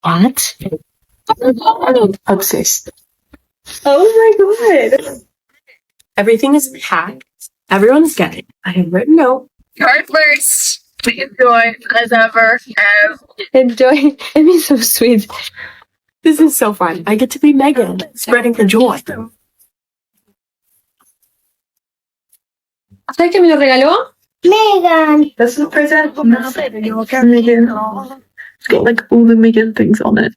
What? Obsessed. Oh my god. Everything is packed. Everyone's getting. I have written note. Card first. We enjoy as ever. Enjoy. It means so sweet. This is so fun. I get to be Meghan, spreading the joy. ¿Sabes qué me lo regaló? Meghan. This is a present from Meghan. It's got like all the Meghan things on it.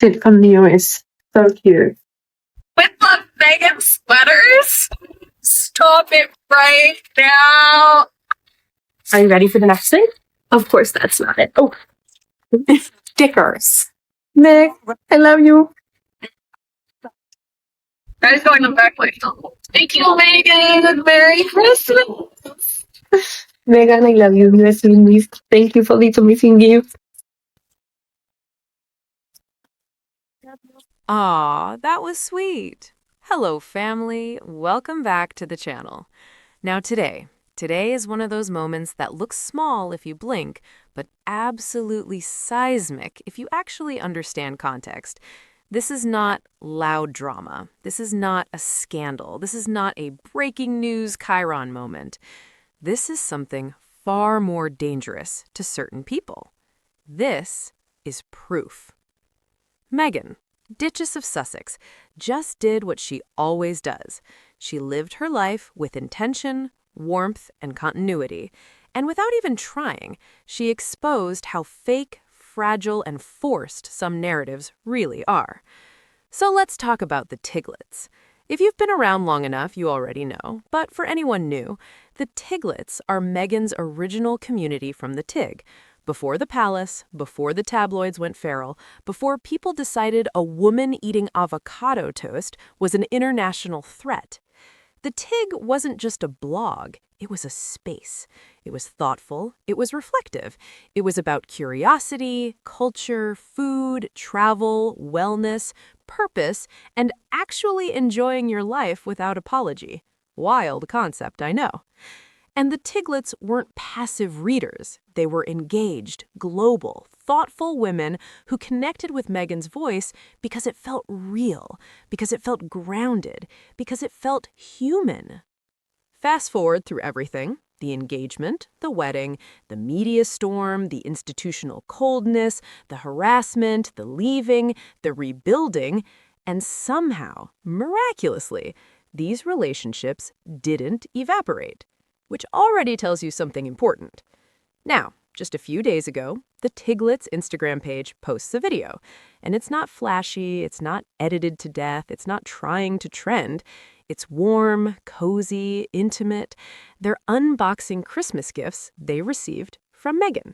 Sent from the US. So cute. With the Meghan sweaters. Stop it right now. Are you ready for the next thing? Of course, that's not it. Oh, stickers. Meg, I love you. Guys, going on back way. Thank you, Meghan. Merry Christmas. Megan, I love you. You are so nice. Thank you for the amazing gift. Aw, that was sweet. Hello, family. Welcome back to the channel. Now today is one of those moments that looks small if you blink, but absolutely seismic if you actually understand context. This is not loud drama. This is not a scandal. This is not a breaking news Chiron moment. This is something far more dangerous to certain people. This is proof. Meghan, Duchess of Sussex, just did what she always does. She lived her life with intention, warmth, and continuity. And without even trying, she exposed how fake, fragile, and forced some narratives really are. So let's talk about the Tiglets. If you've been around long enough, you already know. But for anyone new, the Tiglets are Meghan's original community from the Tig. Before the palace, before the tabloids went feral, before people decided a woman eating avocado toast was an international threat. The Tig wasn't just a blog, it was a space. It was thoughtful, it was reflective. It was about curiosity, culture, food, travel, wellness, purpose, and actually enjoying your life without apology. Wild concept, I know. And the Tiglets weren't passive readers. They were engaged, global, thoughtful women who connected with Meghan's voice because it felt real, because it felt grounded, because it felt human. Fast forward through everything: the engagement, the wedding, the media storm, the institutional coldness, the harassment, the leaving, the rebuilding, and somehow, miraculously, these relationships didn't evaporate. Which already tells you something important. Now, just a few days ago, the Tiglets Instagram page posts a video. And it's not flashy, it's not edited to death, it's not trying to trend. It's warm, cozy, intimate. They're unboxing Christmas gifts they received from Meghan.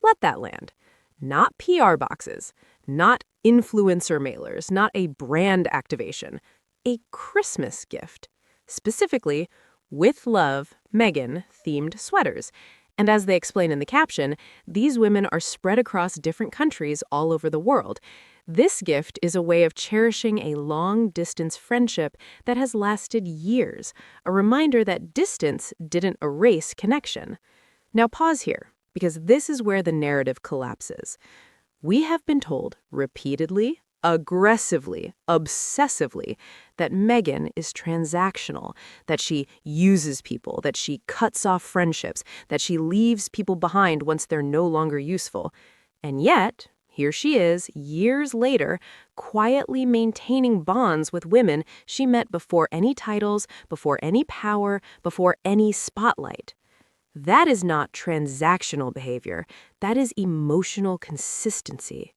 Let that land. Not PR boxes, not influencer mailers, not a brand activation. A Christmas gift. Specifically, "With Love, Meghan" themed sweaters. And as they explain in the caption, these women are spread across different countries all over the world. This gift is a way of cherishing a long-distance friendship that has lasted years, a reminder that distance didn't erase connection. Now pause here, because this is where the narrative collapses. We have been told repeatedly, aggressively, obsessively, that Meghan is transactional, that she uses people, that she cuts off friendships, that she leaves people behind once they're no longer useful. And yet, here she is, years later, quietly maintaining bonds with women she met before any titles, before any power, before any spotlight. That is not transactional behavior. That is emotional consistency.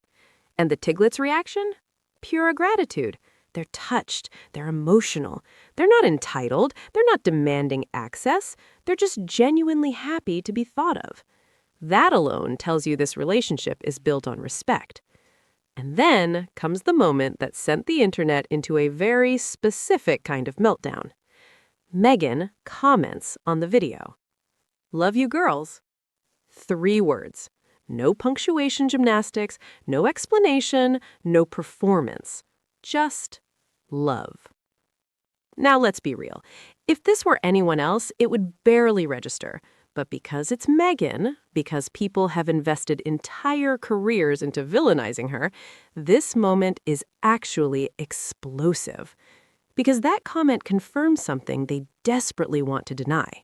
And the Tiglets' reaction? Pure gratitude. They're touched. They're emotional. They're not entitled. They're not demanding access. They're just genuinely happy to be thought of. That alone tells you this relationship is built on respect. And then comes the moment that sent the internet into a very specific kind of meltdown. Meghan comments on the video. "Love you girls." 3 words. No punctuation gymnastics, no explanation, no performance. Just love. Now let's be real. If this were anyone else, it would barely register. But because it's Meghan, because people have invested entire careers into villainizing her, this moment is actually explosive. Because that comment confirms something they desperately want to deny.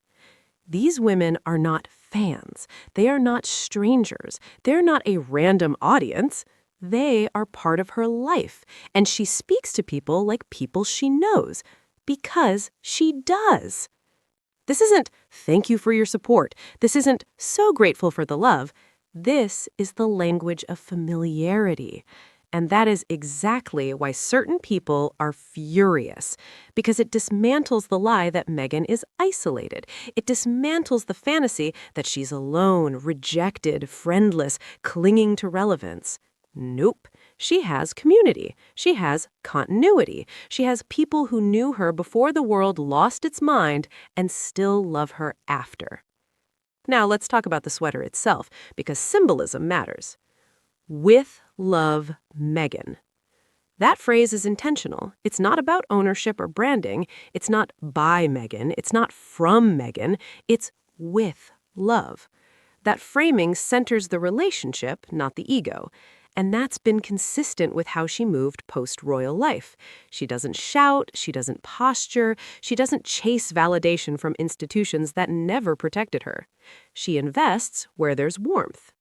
These women are not fans. They are not strangers. They're not a random audience. They are part of her life, and she speaks to people like people she knows, because she does. This isn't, "Thank you for your support." This isn't, "So grateful for the love." This is the language of familiarity. And that is exactly why certain people are furious, because it dismantles the lie that Meghan is isolated. It dismantles the fantasy that she's alone, rejected, friendless, clinging to relevance. Nope. She has community. She has continuity. She has people who knew her before the world lost its mind and still love her after. Now let's talk about the sweater itself, because symbolism matters. With love, Meghan. That phrase is intentional. It's not about ownership or branding. It's not by Meghan. It's not from Meghan. It's with love. That framing centers the relationship, not the ego. And that's been consistent with how she moved post-royal life. She doesn't shout, she doesn't posture, she doesn't chase validation from institutions that never protected her. She invests where there's warmth.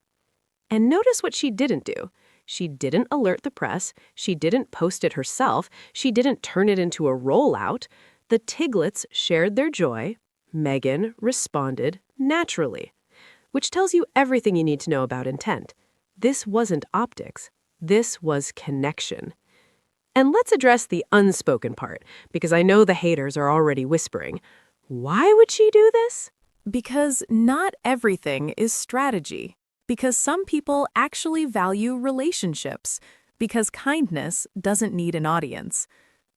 And notice what she didn't do. She didn't alert the press, she didn't post it herself, she didn't turn it into a rollout. The Tiglets shared their joy. Meghan responded naturally. Which tells you everything you need to know about intent. This wasn't optics. This was connection. And let's address the unspoken part, because I know the haters are already whispering. Why would she do this? Because not everything is strategy. Because some people actually value relationships. Because kindness doesn't need an audience.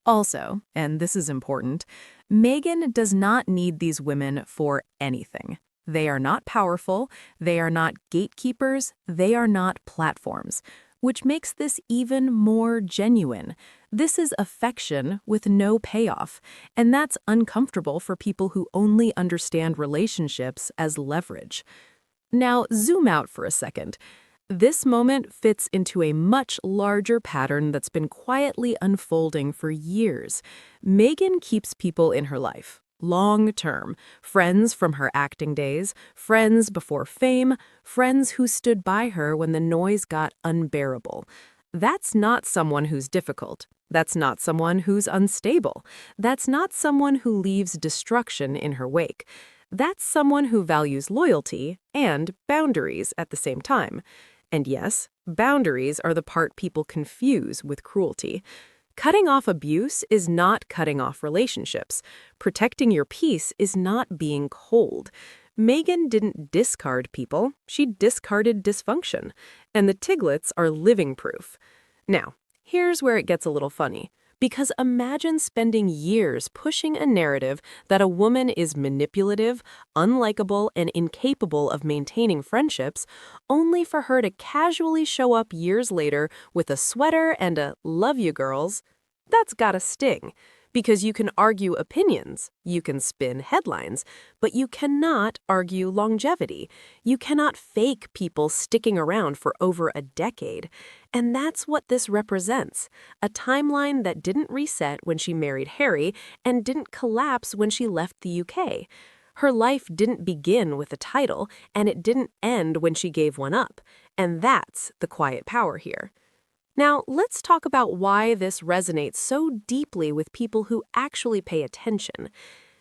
Also, and this is important, Meghan does not need these women for anything. They are not powerful, they are not gatekeepers, they are not platforms, which makes this even more genuine. This is affection with no payoff, and that's uncomfortable for people who only understand relationships as leverage. Now, zoom out for a second. This moment fits into a much larger pattern that's been quietly unfolding for years. Meghan keeps people in her life. Long-term, friends from her acting days, friends before fame, friends who stood by her when the noise got unbearable. That's not someone who's difficult. That's not someone who's unstable. That's not someone who leaves destruction in her wake. That's someone who values loyalty and boundaries at the same time. And yes, boundaries are the part people confuse with cruelty. Cutting off abuse is not cutting off relationships. Protecting your peace is not being cold. Meghan didn't discard people, she discarded dysfunction. And the Tiglets are living proof. Now, here's where it gets a little funny. Because imagine spending years pushing a narrative that a woman is manipulative, unlikable, and incapable of maintaining friendships, only for her to casually show up years later with a sweater and a "love you girls." That's gotta sting. Because you can argue opinions, you can spin headlines, but you cannot argue longevity. You cannot fake people sticking around for over a decade. And that's what this represents, a timeline that didn't reset when she married Harry and didn't collapse when she left the UK. Her life didn't begin with a title, and it didn't end when she gave one up. And that's the quiet power here. Now, let's talk about why this resonates so deeply with people who actually pay attention.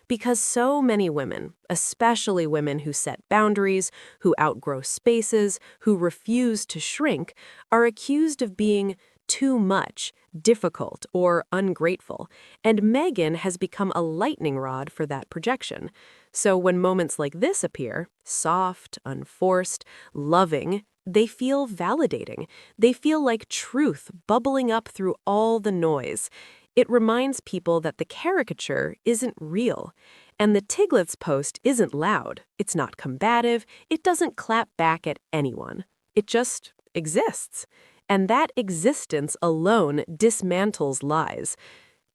Because so many women, especially women who set boundaries, who outgrow spaces, who refuse to shrink, are accused of being too much, difficult, or ungrateful. And Meghan has become a lightning rod for that projection. So when moments like this appear, soft, unforced, loving, they feel validating. They feel like truth bubbling up through all the noise. It reminds people that the caricature isn't real. And the Tiglets post isn't loud. It's not combative. It doesn't clap back at anyone. It just exists. And that existence alone dismantles lies.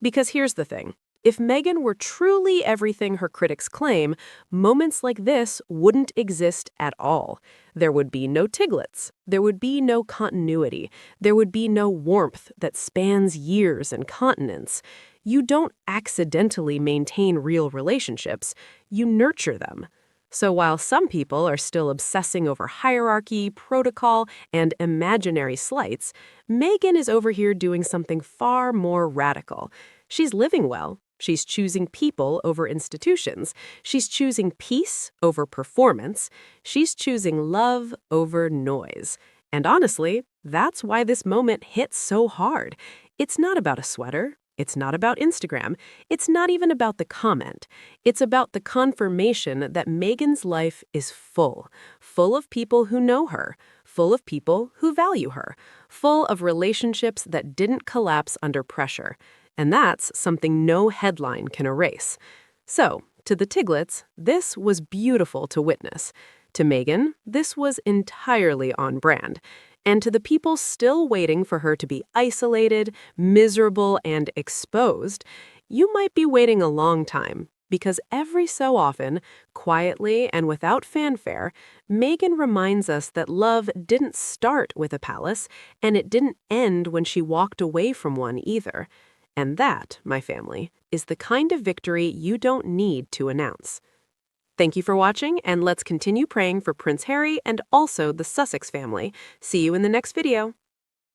Because here's the thing. If Meghan were truly everything her critics claim, moments like this wouldn't exist at all. There would be no Tiglets. There would be no continuity. There would be no warmth that spans years and continents. You don't accidentally maintain real relationships. You nurture them. So while some people are still obsessing over hierarchy, protocol, and imaginary slights, Meghan is over here doing something far more radical. She's living well. She's choosing people over institutions. She's choosing peace over performance. She's choosing love over noise. And honestly, that's why this moment hits so hard. It's not about a sweater. It's not about Instagram. It's not even about the comment. It's about the confirmation that Meghan's life is full of people who know her, full of people who value her, full of relationships that didn't collapse under pressure. And that's something no headline can erase. So, to the Tiglets, this was beautiful to witness. To Meghan, this was entirely on brand. And to the people still waiting for her to be isolated, miserable, and exposed, you might be waiting a long time, because every so often, quietly and without fanfare, Meghan reminds us that love didn't start with a palace, and it didn't end when she walked away from one either. And that, my family, is the kind of victory you don't need to announce. Thank you for watching, and let's continue praying for Prince Harry and also the Sussex family. See you in the next video.